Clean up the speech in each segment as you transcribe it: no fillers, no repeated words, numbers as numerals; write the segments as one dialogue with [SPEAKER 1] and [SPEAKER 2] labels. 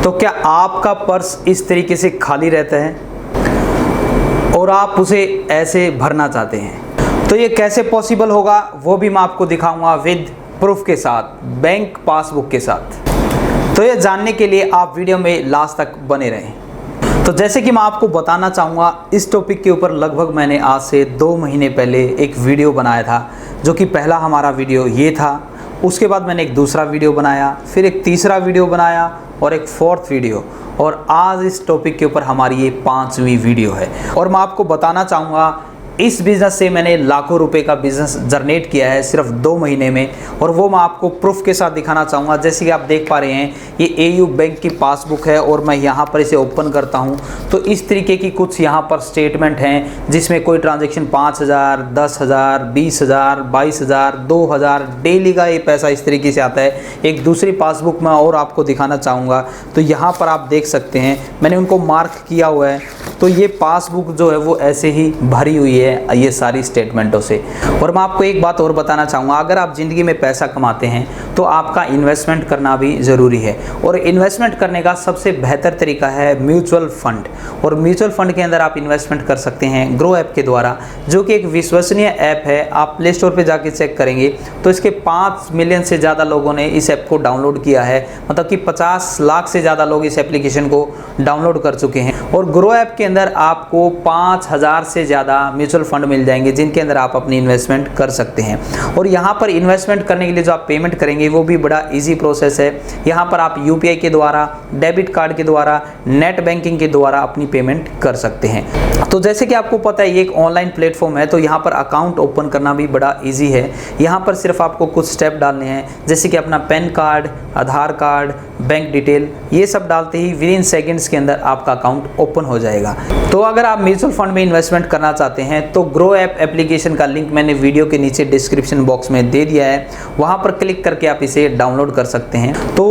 [SPEAKER 1] तो क्या आपका पर्स इस तरीके से खाली रहता है और आप उसे ऐसे भरना चाहते हैं? तो ये कैसे पॉसिबल होगा वो भी मैं आपको दिखाऊंगा विद प्रूफ के साथ, बैंक पासबुक के साथ। तो ये जानने के लिए आप वीडियो में लास्ट तक बने रहें। तो जैसे कि मैं आपको बताना चाहूँगा, इस टॉपिक के ऊपर लगभग मैंने आज से 2 महीने पहले एक वीडियो बनाया था, जो कि पहला हमारा वीडियो ये था। उसके बाद मैंने एक दूसरा वीडियो बनाया, फिर एक तीसरा वीडियो बनाया और एक 4th वीडियो, और आज इस टॉपिक के ऊपर हमारी ये 5वीं वीडियो है। और मैं आपको बताना चाहूँगा, इस बिज़नेस से मैंने लाखों रुपए का बिज़नेस जनरेट किया है सिर्फ 2 महीने में, और वो मैं आपको प्रूफ के साथ दिखाना चाहूँगा। जैसे कि आप देख पा रहे हैं, ये एयू बैंक की पासबुक है और मैं यहाँ पर इसे ओपन करता हूँ तो इस तरीके की कुछ यहाँ पर स्टेटमेंट हैं, जिसमें कोई ट्रांजैक्शन 5,000, 10,000, 20,000, 22,000, 2,000 डेली का ये पैसा इस तरीके से आता है। एक दूसरी पासबुक में और आपको दिखाना चाहूँगा, तो यहाँ पर आप देख सकते हैं मैंने उनको मार्क किया हुआ है। तो ये पासबुक जो है वो ऐसे ही भरी हुई है ये सारी स्टेटमेंटों से। और मैं आपको एक बात और बताना चाहूँगा, अगर आप ज़िंदगी में पैसा कमाते हैं तो आपका इन्वेस्टमेंट करना भी ज़रूरी है, और इन्वेस्टमेंट करने का सबसे बेहतर तरीका है म्यूचुअल फंड। और म्यूचुअल फंड के अंदर आप इन्वेस्टमेंट कर सकते हैं ग्रो ऐप के द्वारा, जो कि एक विश्वसनीय ऐप है। आप प्ले स्टोर पर जाके चेक करेंगे तो इसके 5 मिलियन से ज़्यादा लोगों ने इस ऐप को डाउनलोड किया है, मतलब कि 50 लाख से ज़्यादा लोग इस एप्लीकेशन को डाउनलोड कर चुके हैं। और ग्रो ऐप के अंदर आपको 5,000 से ज़्यादा म्यूचुअल फंड मिल जाएंगे, जिनके अंदर आप अपनी इन्वेस्टमेंट कर सकते हैं। और यहाँ पर इन्वेस्टमेंट करने के लिए जो आप पेमेंट करेंगे वो भी बड़ा इजी प्रोसेस है। यहाँ पर आप यूपीआई के द्वारा, डेबिट कार्ड के द्वारा, नेट बैंकिंग के द्वारा अपनी पेमेंट कर सकते हैं। तो जैसे कि आपको पता है ये एक ऑनलाइन प्लेटफॉर्म है, तो यहाँ पर अकाउंट ओपन करना भी बड़ा ईजी है। यहाँ पर सिर्फ आपको कुछ स्टेप डालने हैं, जैसे कि अपना पैन कार्ड, आधार कार्ड, बैंक डिटेल, ये सब डालते ही विदिन सेकंड्स के अंदर आपका अकाउंट ओपन हो जाएगा। तो अगर आप म्यूचुअल फंड में इन्वेस्टमेंट करना चाहते हैं तो ग्रो ऐप एप्लीकेशन का लिंक मैंने वीडियो के नीचे डिस्क्रिप्शन बॉक्स में दे दिया है, वहां पर क्लिक करके आप इसे डाउनलोड कर सकते हैं। तो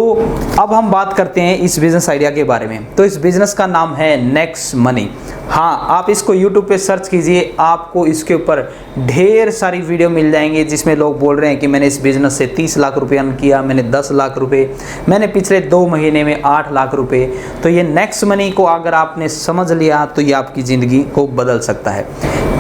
[SPEAKER 1] अब हम बात करते हैं इस बिजनेस आइडिया के बारे में। तो इस बिजनेस का नाम है नेक्स्ट मनी। हाँ, आप इसको यूट्यूब पे सर्च कीजिए, आपको इसके ऊपर ढेर सारी वीडियो मिल जाएंगे जिसमें लोग बोल रहे हैं कि मैंने इस बिज़नेस से 30 लाख रुपए अर्न किया, मैंने 10 लाख रुपए, मैंने पिछले 2 महीने में 8 लाख रुपए। तो ये नेक्स्ट मनी को अगर आपने समझ लिया तो ये आपकी ज़िंदगी को बदल सकता है।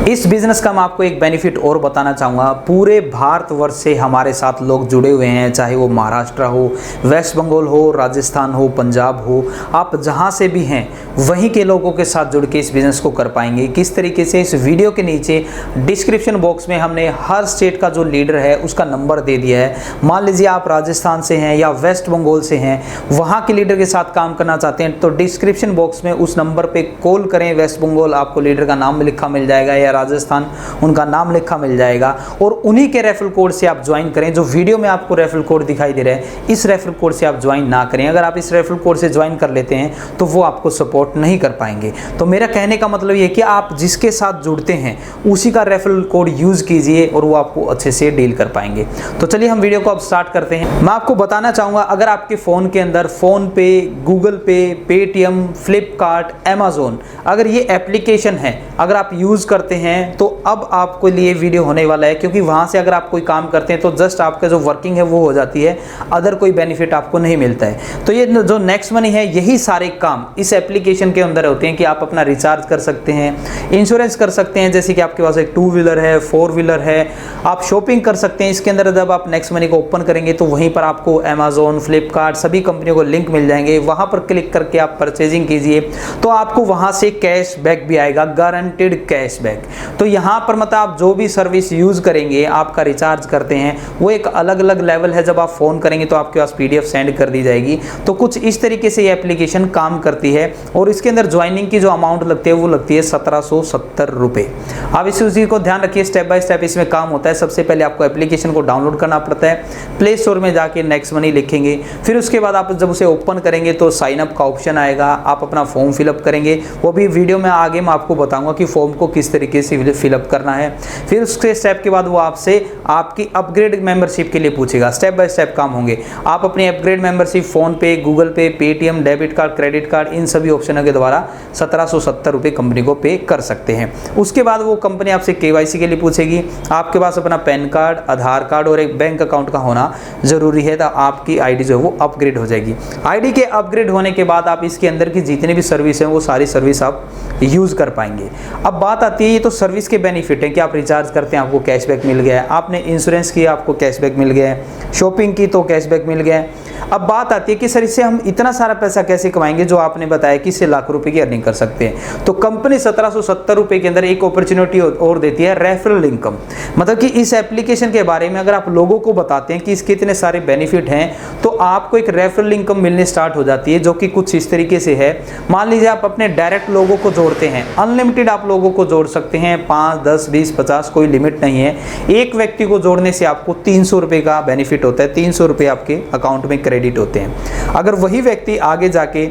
[SPEAKER 1] इस बिज़नेस का मैं आपको एक बेनिफिट और बताना चाहूँगा। पूरे भारतवर्ष से हमारे साथ लोग जुड़े हुए हैं, चाहे वो महाराष्ट्र हो, वेस्ट बंगाल हो, राजस्थान हो, पंजाब हो, आप जहाँ से भी हैं वहीं के लोगों के साथ जुड़ के इस बिज़नेस को कर पाएंगे। किस तरीके से, इस वीडियो के नीचे डिस्क्रिप्शन बॉक्स में हमने हर स्टेट का जो लीडर है उसका नंबर दे दिया है। मान लीजिए आप राजस्थान से हैं या वेस्ट बंगाल से हैं, वहाँ के लीडर के साथ काम करना चाहते हैं तो डिस्क्रिप्शन बॉक्स में उस नंबर पर कॉल करें। वेस्ट बंगाल आपको लीडर का नाम लिखा मिल जाएगा, या राजस्थान उनका नाम लिखा मिल जाएगा, और उन्हीं के रेफरल कोड से आप ज्वाइन करें। जो वीडियो में आपको रेफरल कोड दिखाई दे रहा है, इस रेफरल कोड से आप ज्वाइन ना करें। अगर आप इस रेफरल कोड से ज्वाइन कर लेते हैं तो वो आपको सपोर्ट नहीं कर पाएंगे। तो मेरा कहने का मतलब ये कि आप जिसके साथ जुड़ते हैं उसी का रेफरल कोड यूज कीजिए और वो आपको अच्छे से डील कर पाएंगे। तो चलिए हम वीडियो को अब स्टार्ट करते हैं। मैं आपको बताना चाहूंगा, अगर आपके फोन के अंदर फोन पे, Google pay, Paytm, Flipkart, Amazon, अगर ये एप्लीकेशन है, अगर आप यूज करते हैं तो अब आपको लिए वीडियो होने वाला है, क्योंकि वहां से अगर आप कोई काम करते हैं तो जस्ट आपका जो वर्किंग है वो हो जाती है, अदर कोई बेनिफिट आपको नहीं मिलता है। तो ये जो नेक्स्ट मनी है, यही सारे काम इस एप्लीकेशन के अंदर होते हैं कि आप अपना रिचार्ज कर सकते हैं, इंश्योरेंस कर सकते हैं, जैसे कि आपके पास एक 2 व्हीलर है, 4 व्हीलर है, आप शॉपिंग कर सकते हैं। इसके अंदर जब आप नेक्स्ट मनी को ओपन करेंगे तो वहीं पर आपको अमेजोन, फ्लिपकार्ट, सभी कंपनियों को लिंक मिल जाएंगे, वहां पर क्लिक करके आप परचेजिंग कीजिए तो आपको वहां से कैशबैक भी आएगा, गारंटेड कैशबैक। तो यहाँ पर मतलब आप जो भी सर्विस यूज करेंगे, आपका रिचार्ज करते हैं, वो एक अलग अलग लेवल है। जब आप फोन करेंगे तो आपके पास पीडीएफ सेंड कर दी जाएगी। तो कुछ इस तरीके से ये एप्लीकेशन काम करती है। और इसके अंदर ज्वाइनिंग की जो अमाउंट लगती है वो लगती है 1770 रुपए। आप इस चीज को ध्यान रखिए, स्टेप बाय स्टेप इसमें काम होता है। सबसे पहले आपको एप्लीकेशन को डाउनलोड करना पड़ता है, प्ले स्टोर में जाके नेक्स्ट मनी लिखेंगे, फिर उसके बाद आप जब उसे ओपन करेंगे तो साइन अप का ऑप्शन आएगा, आप अपना फॉर्म फिलअप करेंगे। वो भी वीडियो में आगे मैं आपको बताऊंगा कि फॉर्म को किस तरीके से फिलअप करना है। फिर उसके स्टेप के बाद वो आपसे आपकी अपग्रेड मेंबरशिप के लिए पूछेगा। स्टेप बाय स्टेप काम होंगे। आप अपनी upgrade membership PhonePe, Google pay, Paytm, debit card, credit card, इन सभी ऑप्शनों के द्वारा 1770 रुपये कंपनी को पे कर सकते हैं। उसके बाद वो कंपनी आपसे KYC के लिए पूछेगी, आपके पास अपना पैन कार्ड, आधार कार्ड और एक बैंक अकाउंट का होना ज़रूरी है, तो आपकी ID जो है वो अपग्रेड हो जाएगी। ID के अपग्रेड होने के बाद आप इसके अंदर की जितनी भी सर्विस हैं वो सारी सर्विस आप यूज़ कर पाएंगे। अब बात आती है, ये तो सर्विस के बेनिफिट है कि आप रिचार्ज करते हैं आपको कैशबैक मिल गया है, आपने इंश्योरेंस किया आपको कैशबैक मिल गया है, शॉपिंग की तो कैशबैक मिल गया है। अब बात आती है कि सर इससे हम इतना सारा पैसा कैसे कमाएंगे, जो आपने बताया कि इससे लाख रुपए की अर्निंग कर सकते हैं। तो कंपनी 1770 रुपये के अंदर एक अपॉर्चुनिटी और देती है, रेफरल इनकम। मतलब कि इस एप्लीकेशन के बारे में अगर आप लोगों को बताते हैं कि इसके इतने सारे बेनिफिट हैं, तो आपको एक रेफरल इनकम मिलने स्टार्ट हो जाती है, जो कि कुछ इस तरीके से है। मान लीजिए आप अपने डायरेक्ट लोगों को जोड़ते हैं, अनलिमिटेड आप लोगों को जोड़ सकते हैं, 5, 10, 20, 50 कोई लिमिट नहीं है। एक व्यक्ति को जोड़ने से आपको 300 रुपये का बेनिफिट होता है, 300 रुपये आपके अकाउंट में क्रेडिट होते हैं। अगर वही व्यक्ति आगे जाके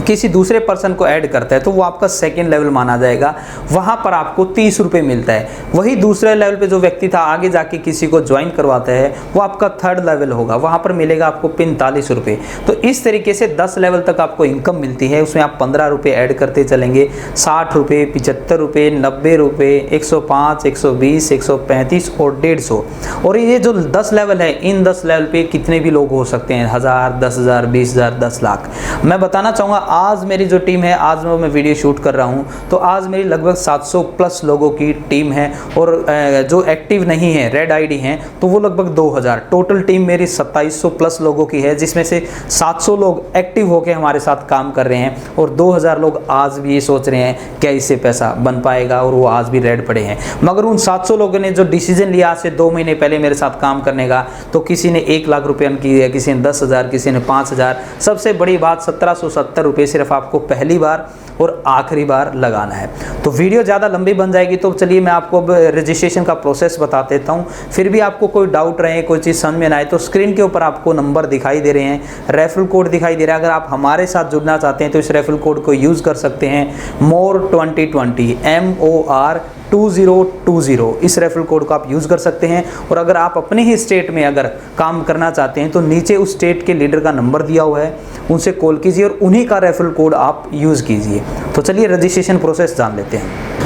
[SPEAKER 1] किसी दूसरे पर्सन को ऐड करता है तो वो आपका सेकंड लेवल माना जाएगा, वहाँ पर आपको 30 रुपये मिलता है। वही दूसरे लेवल पे जो व्यक्ति था आगे जाके किसी को ज्वाइन करवाता है वो आपका थर्ड लेवल होगा, वहाँ पर मिलेगा आपको 45 रुपये। तो इस तरीके से 10 लेवल तक आपको इनकम मिलती है। उसमें आप 15 रुपये ऐड करते चलेंगे, 60 रुपये, 75 रुपये, 90 रुपये, 105, 120, 135 और 150। और ये जो 10 लेवल है, इन 10 लेवल पे कितने भी लोग हो सकते हैं, 1000, 10,000, 20,000, 10 लाख। मैं बताना चाहूँगा आज मेरी जो टीम है, आज मैं वीडियो शूट कर रहा हूं, तो आज मेरी लगभग 700 प्लस लोगों की टीम है। और जो एक्टिव नहीं है, रेड आईडी हैं, तो वो लगभग 2000। टोटल टीम मेरी 2700 प्लस लोगों की है, जिसमें से 700 लोग एक्टिव होकर हमारे साथ काम कर रहे हैं और 2000 लोग आज भी ये सोच रहे हैं क्या इससे पैसा बन पाएगा, और वो आज भी रेड पड़े हैं। मगर उन 700 लोगों ने जो डिसीजन लिया आज से 2 महीने पहले मेरे साथ काम करने का, तो किसी ने 1 लाख रुपये की है, किसी ने 10,000, किसी ने 5,000। सबसे बड़ी बात 1770 रुपये सिर्फ आपको पहली बार और आखिरी बार लगाना है। तो वीडियो ज़्यादा लंबी बन जाएगी, तो चलिए मैं आपको अब रजिस्ट्रेशन का प्रोसेस बता देता हूँ। फिर भी आपको कोई डाउट रहे, कोई चीज़ समझ में ना आए, तो स्क्रीन के ऊपर आपको नंबर दिखाई दे रहे हैं, रेफरल कोड दिखाई दे रहा है। अगर आप हमारे साथ जुड़ना चाहते हैं तो इस रेफरल कोड को यूज़ कर सकते हैं, MORE2020, MOR2020। इस रेफरल कोड को आप यूज़ कर सकते हैं। और अगर आप अपने ही स्टेट में अगर काम करना चाहते हैं तो नीचे उस स्टेट के लीडर का नंबर दिया हुआ है, उनसे कॉल कीजिए और उन्हीं का रेफरल कोड आप यूज़ कीजिए। तो चलिए रजिस्ट्रेशन प्रोसेस जान लेते हैं।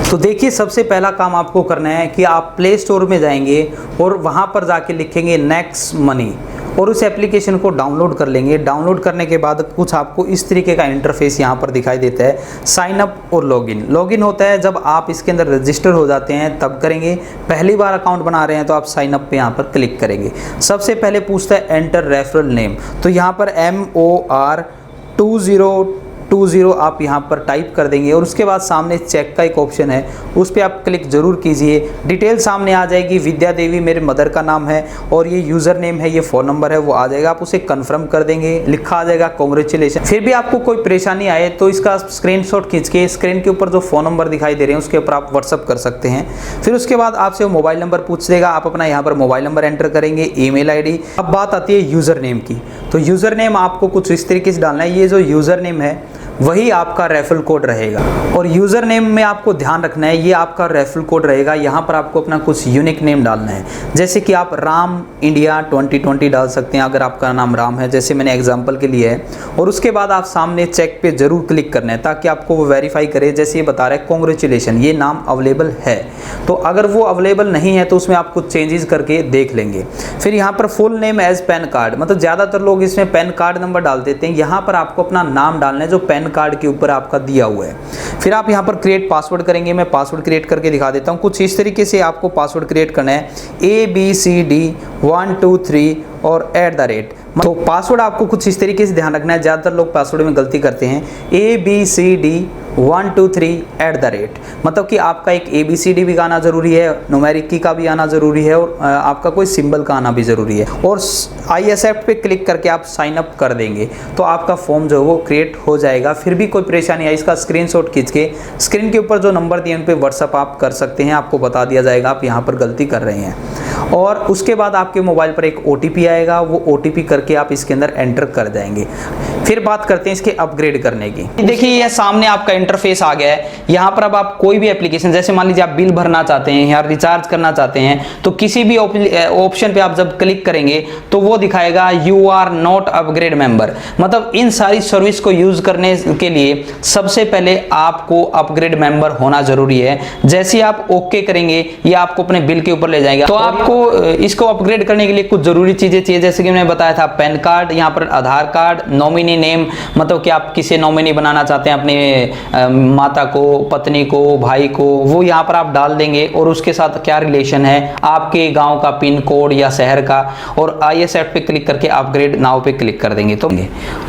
[SPEAKER 1] तो देखिए, सबसे पहला काम आपको करना है कि आप प्ले स्टोर में जाएंगे और वहाँ पर जाके लिखेंगे नेक्स्ट मनी और उस एप्लीकेशन को डाउनलोड कर लेंगे। डाउनलोड करने के बाद कुछ आपको इस तरीके का इंटरफेस यहाँ पर दिखाई देता है, साइन अप और लॉगिन। लॉगिन होता है जब आप इसके अंदर रजिस्टर हो जाते हैं तब करेंगे। पहली बार अकाउंट बना रहे हैं तो आप साइन अप पे यहाँ पर क्लिक करेंगे। सबसे पहले पूछता है एंटर रेफरल नेम, तो यहाँ पर MOR2020 आप यहाँ पर टाइप कर देंगे और उसके बाद सामने चेक का एक ऑप्शन है, उस पर आप क्लिक जरूर कीजिए। डिटेल सामने आ जाएगी, विद्या देवी मेरे मदर का नाम है और ये यूज़र नेम है, ये फ़ोन नंबर है, वो आ जाएगा। आप उसे कंफर्म कर देंगे, लिखा आ जाएगा कॉन्ग्रेचुलेशन। फिर भी आपको कोई परेशानी आए तो इसका स्क्रीनशॉट खींच के स्क्रीन के ऊपर जो फ़ोन नंबर दिखाई दे रहे हैं उसके ऊपर आप व्हाट्सअप कर सकते हैं। फिर उसके बाद आपसे वो मोबाइल नंबर पूछ देगा, आप अपना यहाँ पर मोबाइल नंबर एंटर करेंगे, ईमेल ID। अब बात आती है यूज़र नेम की, तो यूज़र नेम आपको कुछ इस तरीके से डालना है। ये जो यूज़र नेम है वही आपका रेफरल कोड रहेगा। और यूज़र नेम में आपको ध्यान रखना है, ये आपका रेफरल कोड रहेगा। यहाँ पर आपको अपना कुछ यूनिक नेम डालना है, जैसे कि आप राम इंडिया 2020 डाल सकते हैं अगर आपका नाम राम है, जैसे मैंने एग्जांपल के लिए है। और उसके बाद आप सामने चेक पे ज़रूर क्लिक करना है ताकि आपको वो वेरीफाई करे। जैसे ये बता रहा है कॉन्ग्रेचुलेशन, ये नाम अवेलेबल है। तो अगर वो अवेलेबल नहीं है तो उसमें आप कुछ चेंजेस करके देख लेंगे। फिर यहाँ पर full name as PAN card, मतलब ज़्यादातर लोग इसमें पैन कार्ड नंबर डाल देते हैं। यहाँ पर आपको अपना नाम डालना है जो पैन कार्ड के ऊपर आपका दिया हुआ है। फिर आप यहाँ पर क्रिएट पासवर्ड करेंगे, मैं पासवर्ड क्रिएट करके दिखा देता हूँ। कुछ इस तरीके से आपको पासवर्ड क्रिएट करना है, ABCD123 और @ तो पासवर्ड आपको कुछ इस तरीके से ध्यान रखना है, ज़्यादातर लोग पासवर्ड में गलती करते हैं। ABCD123 @ मतलब कि आपका एक ABCD भी आना ज़रूरी है, न्यूमेरिक की का भी आना ज़रूरी है और आपका कोई सिंबल का आना भी ज़रूरी है। और I accept पे क्लिक करके आप साइन अप कर देंगे तो आपका फॉर्म जो है वो क्रिएट हो जाएगा। फिर भी कोई परेशानी आई, इसका स्क्रीनशॉट खींच के स्क्रीन के ऊपर जो नंबर दिए उन पर व्हाट्सअप आप कर सकते हैं, आपको बता दिया जाएगा आप यहाँ पर गलती कर रहे हैं। और उसके बाद आपके मोबाइल पर एक OTP आएगा, वो OTP करके आप इसके अंदर एंटर कर जाएंगे। फिर बात करते हैं इसके अपग्रेड करने की। देखिए ये सामने आपका इंटरफेस आ गया है। यहाँ पर अब आप कोई भी एप्लीकेशन, जैसे मान लीजिए आप बिल भरना चाहते हैं या रिचार्ज करना चाहते हैं, तो किसी भी ऑप्शन पे आप जब क्लिक करेंगे तो वो दिखाएगा you are not upgrade member. मतलब इन सारी सर्विस को यूज करने के लिए सबसे पहले आपको अपग्रेड मेंबर होना जरूरी है। जैसे आप ओके करेंगे ये आपको अपने बिल के ऊपर ले जाएगा। तो आपको इसको अपग्रेड करने के लिए कुछ जरूरी चीजें चाहिए, जैसे कि मैंने बताया था पैन कार्ड, यहाँ पर आधार कार्ड, नॉमिनी नेम, मतलब कि आप किसे नॉमिनी बनाना चाहते हैं, अपने माता को, पत्नी को, भाई को, वो यहाँ पर आप डाल देंगे और उसके साथ क्या रिलेशन है, आपके गांव का पिन कोड या शहर का, और ISF पे क्लिक करके अपग्रेड नाउ पे क्लिक कर देंगे। तो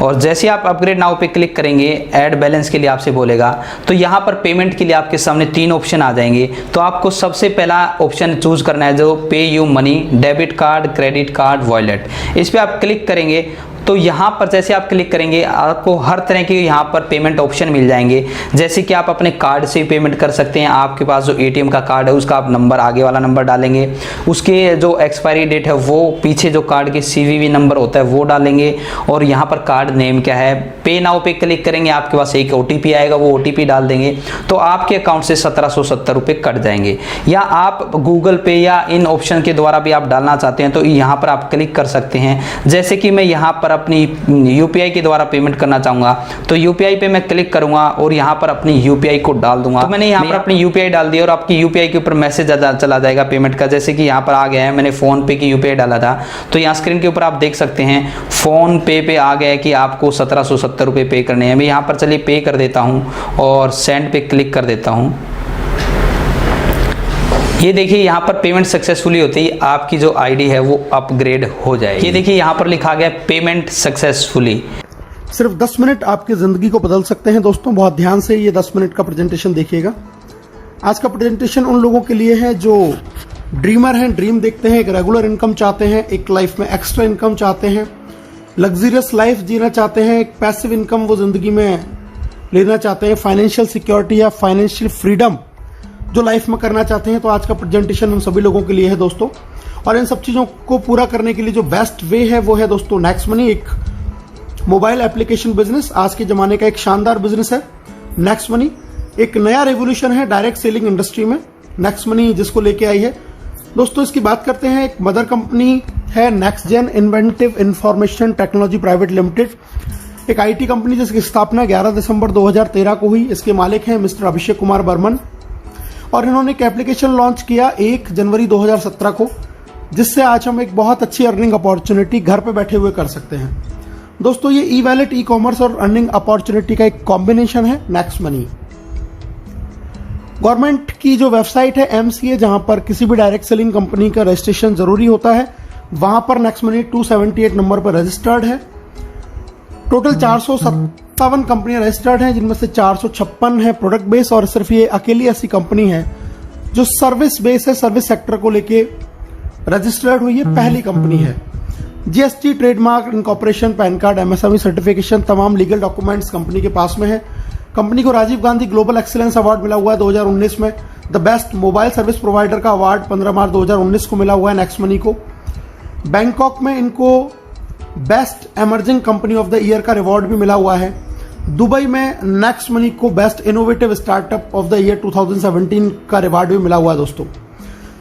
[SPEAKER 1] और जैसे आप अपग्रेड नाउ पे क्लिक करेंगे ऐड बैलेंस के लिए आपसे बोलेगा, तो यहाँ पर पेमेंट के लिए आपके सामने 3 ऑप्शन आ जाएंगे। तो आपको सबसे पहला ऑप्शन चूज करना है जो पे you money, debit card, credit card, wallet. इस पे आप क्लिक करेंगे तो यहाँ पर जैसे आप क्लिक करेंगे आपको हर तरह के यहाँ पर पेमेंट ऑप्शन मिल जाएंगे। जैसे कि आप अपने कार्ड से पेमेंट कर सकते हैं, आपके पास जो ATM का कार्ड है उसका आप नंबर, आगे वाला नंबर डालेंगे, उसके जो एक्सपायरी डेट है वो, पीछे जो कार्ड के CVV नंबर होता है वो डालेंगे, और यहाँ पर कार्ड नेम क्या है। पे नाउ पे क्लिक करेंगे, आपके पास एक OTP आएगा, वो OTP डाल देंगे तो आपके अकाउंट से 1770 रुपये कट जाएंगे। या आप गूगल पे या इन ऑप्शन के द्वारा भी आप डालना चाहते हैं तो यहाँ पर आप क्लिक कर सकते हैं। जैसे कि मैं यहाँ पर अपनी UPI के द्वारा पेमेंट करना चाहूंगा तो UPI पे मैं क्लिक करूंगा और यहाँ पर अपनी UPI को डाल दूंगा। तो मैंने यहाँ पर अपनी UPI डाल दी और आपकी UPI के ऊपर मैसेज चला जाएगा पेमेंट का। जैसे कि यहाँ पर आ गया है, मैंने फोन पे की UPI डाला था तो यहाँ स्क्रीन के ऊपर आप देख सकते हैं फोन पे आ गया है कि आपको 1770 रुपये पे करने हैं। मैं यहाँ पर चलिए पे कर देता हूँ और सेंड पे क्लिक कर देता हूँ। ये देखिए यहाँ पर पेमेंट सक्सेसफुली होती है, आपकी जो आईडी है वो अपग्रेड हो जाएगी। ये देखिए यहाँ पर लिखा गया पेमेंट सक्सेसफुली।
[SPEAKER 2] सिर्फ 10 मिनट आपकी जिंदगी को बदल सकते हैं दोस्तों, बहुत ध्यान से ये 10 मिनट का प्रेजेंटेशन देखिएगा। आज का प्रेजेंटेशन उन लोगों के लिए है जो ड्रीमर हैं, ड्रीम देखते हैं, एक रेगुलर इनकम चाहते हैं, एक लाइफ में एक्स्ट्रा इनकम चाहते हैं, लग्जरियस लाइफ जीना चाहते हैं, एक पैसिव इनकम वो जिंदगी में लेना चाहते हैं, फाइनेंशियल सिक्योरिटी या फाइनेंशियल फ्रीडम जो लाइफ में करना चाहते हैं। तो आज का प्रेजेंटेशन उन सभी लोगों के लिए है दोस्तों। और इन सब चीजों को पूरा करने के लिए जो बेस्ट वे है वो है दोस्तों नेक्स्ट मनी, एक मोबाइल एप्लीकेशन बिजनेस। आज के जमाने का एक शानदार बिजनेस है नेक्स्ट मनी। एक नया रेवोल्यूशन है डायरेक्ट सेलिंग इंडस्ट्री में नेक्स्ट मनी जिसको लेके आई है दोस्तों। इसकी बात करते हैं, एक मदर कंपनी है next gen inventive information technology private limited, एक IT कंपनी जिसकी स्थापना 11 दिसंबर 2013 को हुई। इसके मालिक हैं मिस्टर अभिषेक कुमार बर्मन और इन्होंने एक एप्लीकेशन लॉन्च किया 1 जनवरी 2017 को, जिससे आज हम एक बहुत अच्छी अर्निंग अपॉर्चुनिटी घर पे बैठे हुए कर सकते हैं दोस्तों। ये ई-वैलेट, ई-कॉमर्स और अर्निंग अपॉर्चुनिटी का एक कॉम्बिनेशन है नेक्स्ट मनी। गवर्नमेंट की जो वेबसाइट है MCA, जहां पर किसी भी डायरेक्ट सेलिंग कंपनी का रजिस्ट्रेशन जरूरी होता है, वहां पर नेक्स्ट मनी 278 नंबर पर रजिस्टर्ड है। टोटल 457 कंपनियां रजिस्टर्ड हैं, जिनमें से 456 है प्रोडक्ट बेस, और सिर्फ ये अकेली ऐसी कंपनी है जो सर्विस बेस है, सर्विस सेक्टर को लेके रजिस्टर्ड हुई है, पहली कंपनी है। GST, trademark, incorporation, PAN card, MSME certification, तमाम लीगल डॉक्यूमेंट्स कंपनी के पास में है। कंपनी को Rajiv Gandhi global excellence award मिला हुआ है 2019 में। The best mobile service provider का अवार्ड 15 मार्च 2019 को मिला हुआ है नेक्स्ट मनी को। बैंकॉक में इनको best emerging company of the year का रिवॉर्ड भी मिला हुआ है। दुबई में नेक्स्ट मनी को best innovative startup of the year 2017 का रिवॉर्ड भी मिला हुआ है दोस्तों।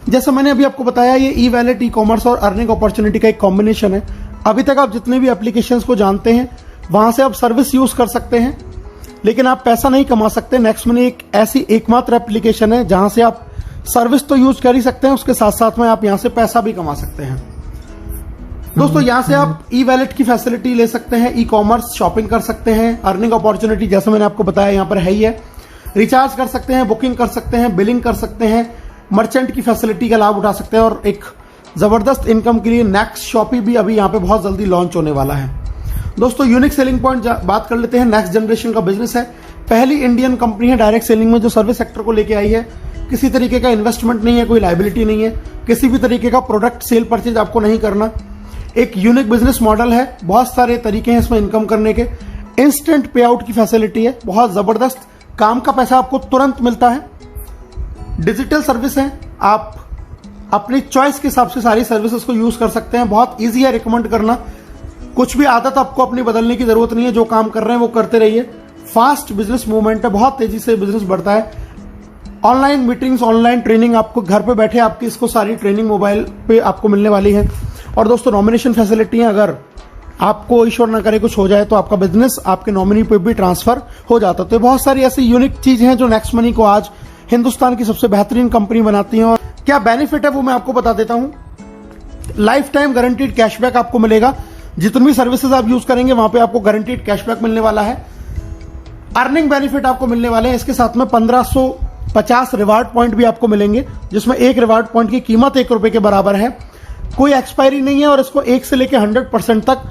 [SPEAKER 2] जैसा मैंने अभी आपको बताया, ये ई-वैलेट, ई-कॉमर्स और अर्निंग अपॉर्चुनिटी का एक कॉम्बिनेशन है। अभी तक आप जितने भी एप्लीकेशंस को जानते हैं वहां से आप सर्विस यूज कर सकते हैं, लेकिन आप पैसा नहीं कमा सकते। नेक्स्ट मनी एक ऐसी एकमात्र एप्लीकेशन है जहां से आप सर्विस तो यूज कर ही सकते हैं, उसके साथ साथ में आप यहां से पैसा भी कमा सकते हैं दोस्तों। यहां से आप ई-वैलेट की फैसिलिटी ले सकते हैं, ई-कॉमर्स शॉपिंग कर सकते हैं, अर्निंग अपॉर्चुनिटी जैसे मैंने आपको बताया यहां पर है ही है, रिचार्ज कर सकते हैं, बुकिंग कर सकते हैं, बिलिंग कर सकते हैं, मर्चेंट की फैसिलिटी का लाभ उठा सकते हैं, और एक जबरदस्त इनकम के लिए नेक्स्ट शॉपी भी अभी यहां पे बहुत जल्दी लॉन्च होने वाला है दोस्तों। यूनिक सेलिंग पॉइंट बात कर लेते हैं। नेक्स्ट जनरेशन का बिजनेस है, पहली इंडियन कंपनी है डायरेक्ट सेलिंग में जो सर्विस सेक्टर को लेके आई है। किसी तरीके का इन्वेस्टमेंट नहीं है, कोई लायबिलिटी नहीं है, किसी भी तरीके का प्रोडक्ट सेल परचेज आपको नहीं करना। एक यूनिक बिजनेस मॉडल है, बहुत सारे तरीके हैं इसमें इनकम करने के। इंस्टेंट पे आउट की फैसिलिटी है, बहुत जबरदस्त, काम का पैसा आपको तुरंत मिलता है। डिजिटल सर्विस है, आप अपनी चॉइस के हिसाब से सारी सर्विसेज को यूज कर सकते हैं। बहुत इजी है रिकमेंड करना, कुछ भी आदत आपको अपनी बदलने की जरूरत नहीं है, जो काम कर रहे हैं वो करते रहिए। फास्ट बिजनेस मूवमेंट है, बहुत तेजी से बिजनेस बढ़ता है। ऑनलाइन मीटिंग्स, ऑनलाइन ट्रेनिंग, आपको घर पे बैठे आपकी इसको सारी ट्रेनिंग मोबाइल पे आपको मिलने वाली है। और दोस्तों नॉमिनेशन फैसिलिटी है, अगर आपको ईश्वर न करे कुछ हो जाए तो आपका बिजनेस आपके नॉमिनी पे भी ट्रांसफर हो जाता है। तो बहुत सारी ऐसी यूनिक चीजें हैं जो नेक्स्ट मनी को आज हिंदुस्तान की सबसे बेहतरीन कंपनी बनाती है। और क्या बेनिफिट है वो मैं आपको बता देता हूं। लाइफ टाइम गारंटीड कैशबैक आपको मिलेगा, जितनी भी सर्विसेज आप यूज करेंगे वहां पे आपको गारंटीड कैशबैक मिलने वाला है। अर्निंग बेनिफिट आपको मिलने वाले हैं, इसके साथ में 1550 रिवार्ड पॉइंट भी आपको मिलेंगे, जिसमें एक रिवार्ड पॉइंट की कीमत ₹1 के बराबर है। कोई एक्सपायरी नहीं है और इसको 1 से लेकर 100% तक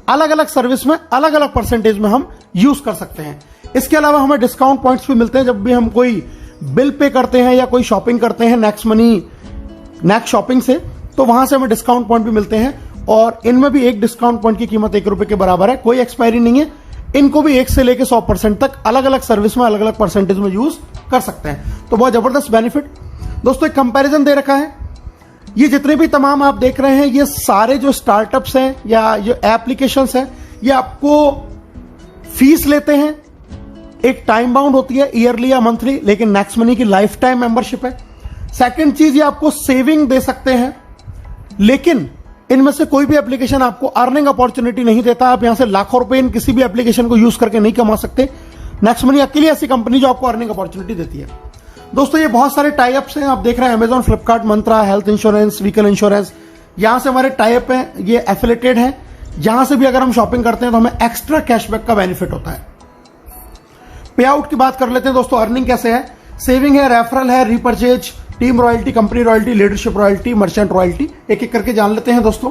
[SPEAKER 2] अलग अलग सर्विस में अलग अलग परसेंटेज में हम यूज कर सकते हैं। इसके अलावा हमें डिस्काउंट पॉइंट्स भी मिलते हैं जब भी हम कोई बिल पे करते हैं या कोई शॉपिंग करते हैं नेक्स्ट शॉपिंग से, तो वहां से हमें डिस्काउंट पॉइंट भी मिलते हैं। और इनमें भी एक डिस्काउंट पॉइंट की कीमत ₹1 के बराबर है, कोई एक्सपायरी नहीं है। इनको भी 1 से लेकर 100% तक अलग अलग सर्विस में अलग अलग परसेंटेज में यूज कर सकते हैं। तो बहुत जबरदस्त बेनिफिट। दोस्तों एक कंपैरिजन दे रखा है, ये जितने भी तमाम आप देख रहे हैं ये सारे जो स्टार्टअप्स हैं या जो एप्लीकेशंस हैं ये आपको फीस लेते हैं, एक टाइम बाउंड होती है ईयरली या मंथली, लेकिन नेक्स्ट मनी की लाइफ टाइम मेंबरशिप है। सेकंड चीज ये आपको सेविंग दे सकते हैं, लेकिन इनमें से कोई भी एप्लीकेशन आपको अर्निंग अपॉर्चुनिटी नहीं देता। आप यहां से लाखों रुपए इन किसी भी एप्लीकेशन को यूज करके नहीं कमा सकते। नेक्स्ट मनी अकेली ऐसी कंपनी जो आपको अर्निंग अपॉर्चुनिटी देती है। दोस्तों ये बहुत सारे टाई अप्स हैं, आप देख रहे हैं अमेजॉन, फ्लिपकार्ट, मंत्रा, हेल्थ इंश्योरेंस, व्हीकल इंश्योरेंस, यहां से हमारे टाई अप हैं, ये एफिलेटेड हैं। यहां से भी अगर हम शॉपिंग करते हैं तो हमें एक्स्ट्रा कैशबैक का बेनिफिट होता है। पे आउट की बात कर लेते हैं दोस्तों, अर्निंग कैसे है। सेविंग है, रेफरल है, repurchase, team royalty, company royalty, leadership royalty, merchant royalty, एक एक करके जान लेते हैं दोस्तों।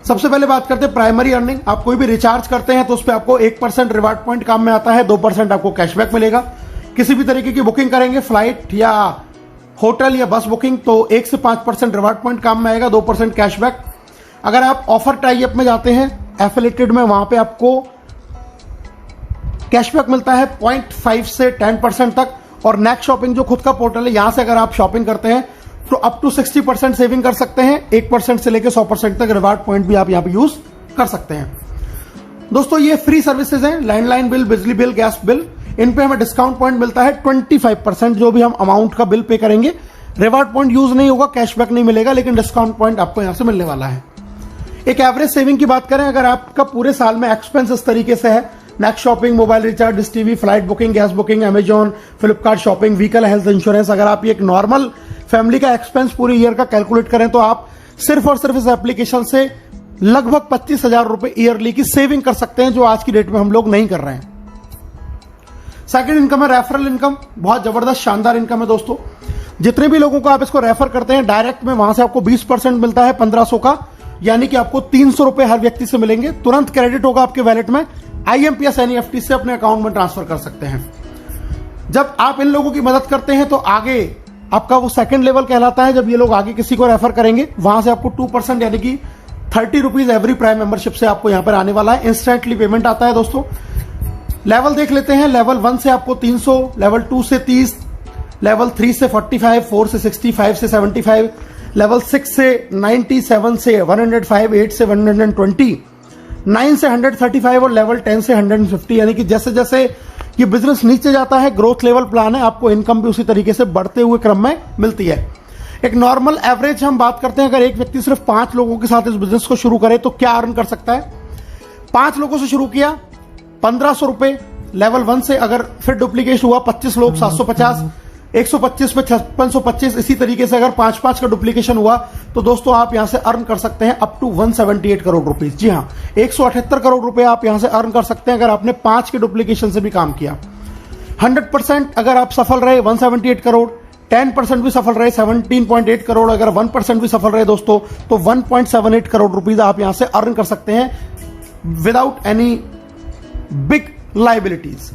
[SPEAKER 2] सबसे पहले बात करते हैं प्राइमरी अर्निंग। आप कोई भी रिचार्ज करते हैं तो उस पर आपको 1% रिवार्ड पॉइंट काम में आता है, 2% आपको कैशबैक मिलेगा। किसी भी तरीके की बुकिंग करेंगे, फ्लाइट या होटल या बस बुकिंग, तो 1 से 5% रिवार्ड पॉइंट काम में आएगा, 2% कैशबैक। अगर आप ऑफर टाई अप में जाते हैं एफिलेटेड में, वहां पे आपको कैशबैक मिलता है 0.5 से 10% तक। और नेक्स्ट शॉपिंग जो खुद का पोर्टल है, यहां से अगर आप शॉपिंग करते हैं तो अप टू 60% सेविंग कर सकते हैं। 1% से लेकर 100% तक रिवार्ड पॉइंट भी आप यहां पे यूज कर सकते हैं। दोस्तों ये फ्री सर्विसेज हैं, लैंडलाइन बिल, बिजली बिल, गैस बिल, इन पे हमें डिस्काउंट पॉइंट मिलता है 25%। जो भी हम अमाउंट का बिल पे करेंगे, रिवार्ड पॉइंट यूज नहीं होगा, कैशबैक नहीं मिलेगा, लेकिन डिस्काउंट पॉइंट आपको यहां से मिलने वाला है। एक एवरेज सेविंग की बात करें, अगर आपका पूरे साल में एक्सपेंस इस तरीके से है, next shopping, mobile recharge, dish TV, flight booking, gas booking, Amazon, Flipkart shopping, vehicle, health insurance, अगर आप ये एक नॉर्मल फैमिली का एक्सपेंस पूरे ईयर का कैलकुलेट करें तो आप सिर्फ और सिर्फ इस एप्लीकेशन से लगभग 25,000 रुपए ईयरली की सेविंग कर सकते हैं, जो आज की डेट में हम लोग नहीं कर रहे हैं। सेकंड इनकम है रेफरल इनकम, बहुत जबरदस्त शानदार इनकम है दोस्तों। जितने भी लोगों को आप इसको रेफर करते हैं डायरेक्ट में, वहां से आपको 20% मिलता है 1500 का, यानी कि आपको 300 रुपए हर व्यक्ति से मिलेंगे, तुरंत क्रेडिट होगा आपके वैलेट में। IMPS NEFT से अपने अकाउंट में ट्रांसफर कर सकते हैं। जब आप इन लोगों की मदद करते हैं तो आगे आपका वो सेकंड लेवल कहलाता है। जब ये लोग आगे किसी को रेफर करेंगे, वहां से आपको 2% यानी कि 30 रुपीज एवरी प्राइम मेंबरशिप से आपको यहां पर आने वाला है। इंस्टेंटली पेमेंट आता है दोस्तों। लेवल देख लेते हैं, लेवल 1 से आपको 300, लेवल 2 से 30, लेवल 3 से 45, 4 से 60, 5 से 75, लेवल 6 से 90, 7 से 105, 8 से 120, 9 से 135 और लेवल 10 से 150। यानी कि जैसे जैसे ये बिजनेस नीचे जाता है, ग्रोथ लेवल प्लान है, आपको इनकम भी उसी तरीके से बढ़ते हुए क्रम में मिलती है। एक नॉर्मल एवरेज हम बात करते हैं, अगर एक व्यक्ति सिर्फ 5 लोगों के साथ इस बिजनेस को शुरू करे तो क्या अर्न कर सकता है। 5 लोगों से शुरू किया, 1500 रुपए लेवल 1 से, अगर फिर डुप्लीकेट हुआ 25 लोग 750, 125 पे 5625, इसी तरीके से अगर 5-5 का डुप्लीकेशन हुआ तो दोस्तों आप यहां से अर्न कर सकते हैं अप टू 178 करोड़ रुपीस। जी हां, 178 करोड़ रुपए आप यहां से अर्न कर सकते हैं अगर आपने 5 के डुप्लीकेशन से भी काम किया। 100% अगर आप सफल रहे 178 करोड़, 10% भी सफल रहे 17.8 करोड़, अगर 1% भी सफल रहे दोस्तों तो 1.78 करोड़ रुपीस आप यहां से अर्न कर सकते हैं without any big liabilities.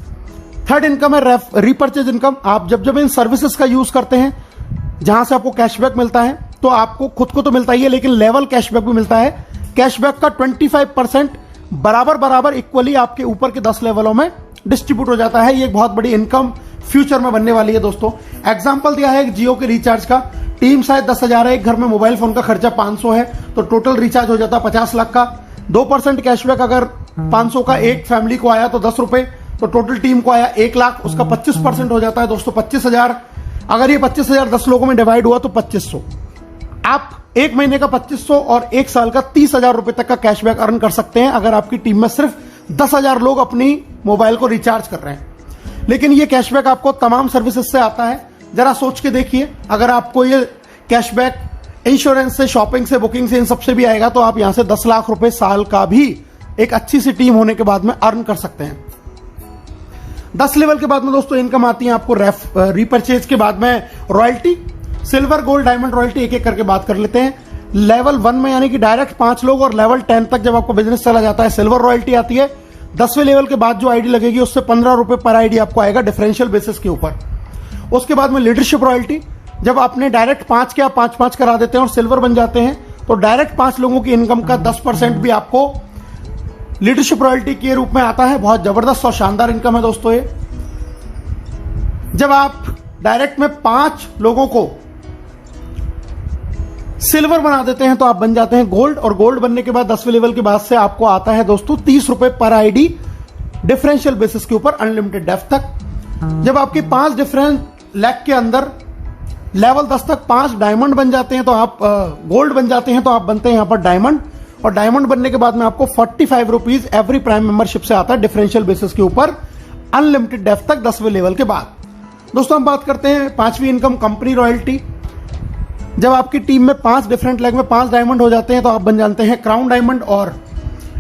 [SPEAKER 2] Third income है रीपर्चेज इनकम। आप जब इन सर्विसेज का यूज करते हैं जहां से आपको कैशबैक मिलता है, तो आपको खुद को तो मिलता ही है लेकिन लेवल कैशबैक भी मिलता है। कैशबैक का 25% बराबर इक्वली आपके ऊपर के 10 लेवलों में डिस्ट्रीब्यूट हो जाता है। ये एक बहुत बड़ी इनकम फ्यूचर में बनने वाली है दोस्तों। एग्जाम्पल दिया है एक जियो के रिचार्ज का, टीम शायद 10,000 है, एक घर में मोबाइल फोन का खर्चा 500 है, तो टोटल रिचार्ज हो जाता 50 लाख का। 2% कैशबैक अगर 500 का एक फैमिली को आया तो 10 रुपए, तो टोटल टीम को आया 1 लाख, उसका 25% हो जाता है दोस्तों 25,000। अगर ये 25,000 10 लोगों में डिवाइड हुआ तो 2500। आप एक महीने का 2500 और एक साल का 30,000 रुपए तक का कैशबैक अर्न कर सकते हैं अगर आपकी टीम में सिर्फ 10,000 लोग अपनी मोबाइल को रिचार्ज कर रहे हैं। लेकिन ये कैशबैक आपको तमाम सर्विसेज से आता है। जरा सोच के देखिए, अगर आपको ये कैशबैक इंश्योरेंस से, शॉपिंग से, बुकिंग से, इन सबसे भी आएगा तो आप यहां से 10 लाख रुपए साल का भी एक अच्छी सी टीम होने के बाद में अर्न कर सकते हैं। 10 लेवल के बाद में दोस्तों इनकम आती है आपको रीपरचेज के बाद में royalty, silver, gold, diamond royalty, एक एक करके बात कर लेते हैं। लेवल 1 में यानी कि डायरेक्ट 5 लोग और लेवल 10 तक जब आपको बिजनेस चला जाता है सिल्वर रॉयल्टी आती है। 10वें लेवल के बाद जो आईडी लगेगी उससे 15 रुपए पर आईडी आपको आएगा डिफरेंशियल बेसिस के ऊपर। उसके बाद में लीडरशिप रॉयल्टी, जब आपने डायरेक्ट 5 के आप 5-5 करा देते हैं और सिल्वर बन जाते हैं तो डायरेक्ट 5 लोगों की इनकम का 10% भी आपको लीडरशिप रॉयल्टी के रूप में आता है। बहुत जबरदस्त और शानदार इनकम है दोस्तों ये। जब आप डायरेक्ट में 5 लोगों को सिल्वर बना देते हैं तो आप बन जाते हैं गोल्ड, और गोल्ड बनने के बाद 10वें लेवल के बाद से आपको आता है दोस्तों 30 रुपए पर आईडी डिफरेंशियल बेसिस के ऊपर अनलिमिटेड डेप्थ तक। जब आपके 5 डिफरेंट लैक के अंदर लेवल 10 तक 5 डायमंड बन जाते हैं तो आप गोल्ड बन जाते हैं तो आप बनते हैं यहां पर डायमंड, और डायमंड बनने के बाद में आपको 45 रुपीज एवरी प्राइम मेंबरशिप से आता है डिफरेंशियल बेसिस के ऊपर अनलिमिटेड डेप्थ तक 10वें लेवल के बाद। दोस्तों हम बात करते हैं 5वीं इनकम, कंपनी रॉयल्टी। जब आपकी टीम में 5 डिफरेंट लेग में 5 डायमंड हो जाते हैं तो आप बन जाते हैं क्राउन डायमंड, और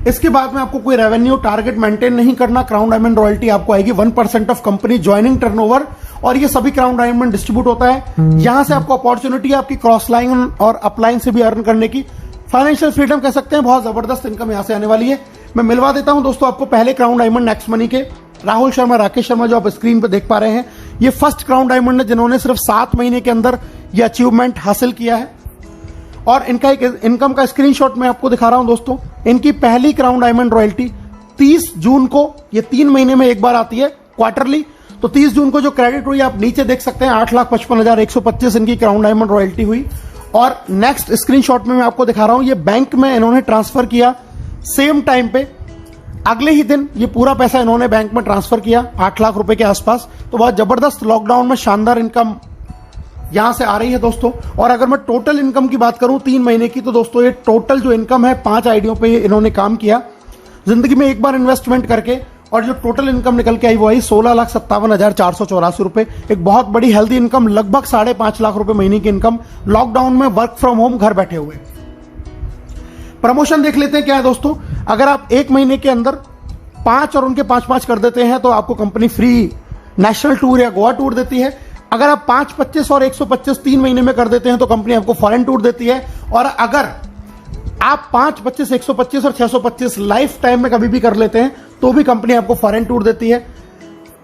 [SPEAKER 2] इसके बाद में आपको कोई रेवेन्यू टारगेट मेंटेन नहीं करना। क्राउन डायमंड रॉयल्टी आपको आएगी 1% ऑफ कंपनी ज्वाइनिंग टर्नओवर, और ये सभी क्राउन डायमंड डिस्ट्रीब्यूट होता है। यहां से आपको अपॉर्चुनिटी आपकी क्रॉस लाइन और अपलाइन से भी अर्न करने की, फाइनेंशियल फ्रीडम कह सकते हैं। बहुत जबरदस्त इनकम यहां से आने वाली है। मैं मिलवा देता हूं दोस्तों आपको पहले क्राउन डायमंड नेक्स्ट मनी के राहुल शर्मा, राकेश शर्मा, जो आप स्क्रीन पे देख पा रहे हैं, ये फर्स्ट क्राउन डायमंड है जिन्होंने सिर्फ 7 महीने के अंदर ये अचीवमेंट हासिल किया है। और इनका एक इनकम का स्क्रीनशॉट मैं आपको दिखा रहा हूं दोस्तों। इनकी पहली क्राउन डायमंड रॉयल्टी 30 जून को, ये 3 महीने में एक बार आती है क्वार्टरली, तो 30 जून को जो क्रेडिट हुई आप नीचे देख सकते हैं 8,55,125 इनकी क्राउन डायमंड रॉयल्टी हुई। और नेक्स्ट स्क्रीनशॉट में मैं आपको दिखा रहा हूं, ये बैंक में इन्होंने ट्रांसफर किया सेम टाइम पे, अगले ही दिन ये पूरा पैसा इन्होंने बैंक में ट्रांसफर किया 8 लाख रुपए के आसपास। तो बहुत जबरदस्त लॉकडाउन में शानदार इनकम यहां से आ रही है दोस्तों। और अगर मैं टोटल इनकम की बात करूं 3 महीने की, तो दोस्तों ये टोटल जो इनकम है 5 आईडियों पे इन्होंने काम किया जिंदगी में एक बार इन्वेस्टमेंट करके, और जो टोटल इनकम निकल के आई वो आई 16,57,484 रुपए। एक बहुत बड़ी हेल्दी इनकम, लगभग 5.5 लाख रुपए महीने की इनकम लॉकडाउन में वर्क फ्रॉम होम घर बैठे हुए। प्रमोशन देख लेते हैं क्या है दोस्तों। अगर आप 1 महीने के अंदर 5 और उनके 5-5 कर देते हैं तो आपको कंपनी फ्री नेशनल टूर या गोवा टूर देती है। अगर आप 5, 25 और 125 3 महीने में कर देते हैं तो कंपनी आपको फॉरेन टूर देती है। और अगर आप 5, 25, 125 और 625 लाइफ टाइम में कभी भी कर लेते हैं तो भी कंपनी आपको फॉरेन टूर देती है।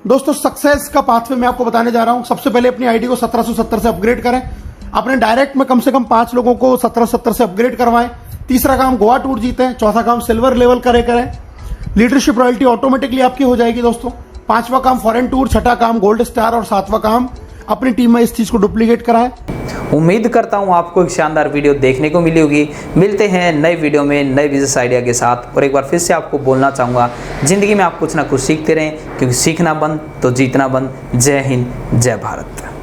[SPEAKER 2] दोस्तों सक्सेस का पाथवे मैं आपको बताने जा रहा हूं। सबसे पहले अपनी आईडी को 1770 से अपग्रेड करें। अपने डायरेक्ट में कम से कम 5 लोगों को 1770 से अपग्रेड करवाएं। तीसरा काम गोवा टूर जीतें। चौथा काम सिल्वर लेवल करें। लीडरशिप रॉयल्टी ऑटोमेटिकली आपकी हो जाएगी दोस्तों। 5वां काम फॉरेन टूर, 6ठा काम गोल्ड स्टार, और 7वां काम अपनी टीम में इस चीज को डुप्लीकेट कराएं।
[SPEAKER 1] उम्मीद करता हूं आपको एक शानदार वीडियो देखने को मिली होगी। मिलते हैं नए वीडियो में नए बिजनेस आइडिया के साथ। और एक बार फिर से आपको बोलना चाहूँगा, ज़िंदगी में आप कुछ ना कुछ सीखते रहें, क्योंकि सीखना बंद तो जीतना बंद। जय हिंद, जय भारत।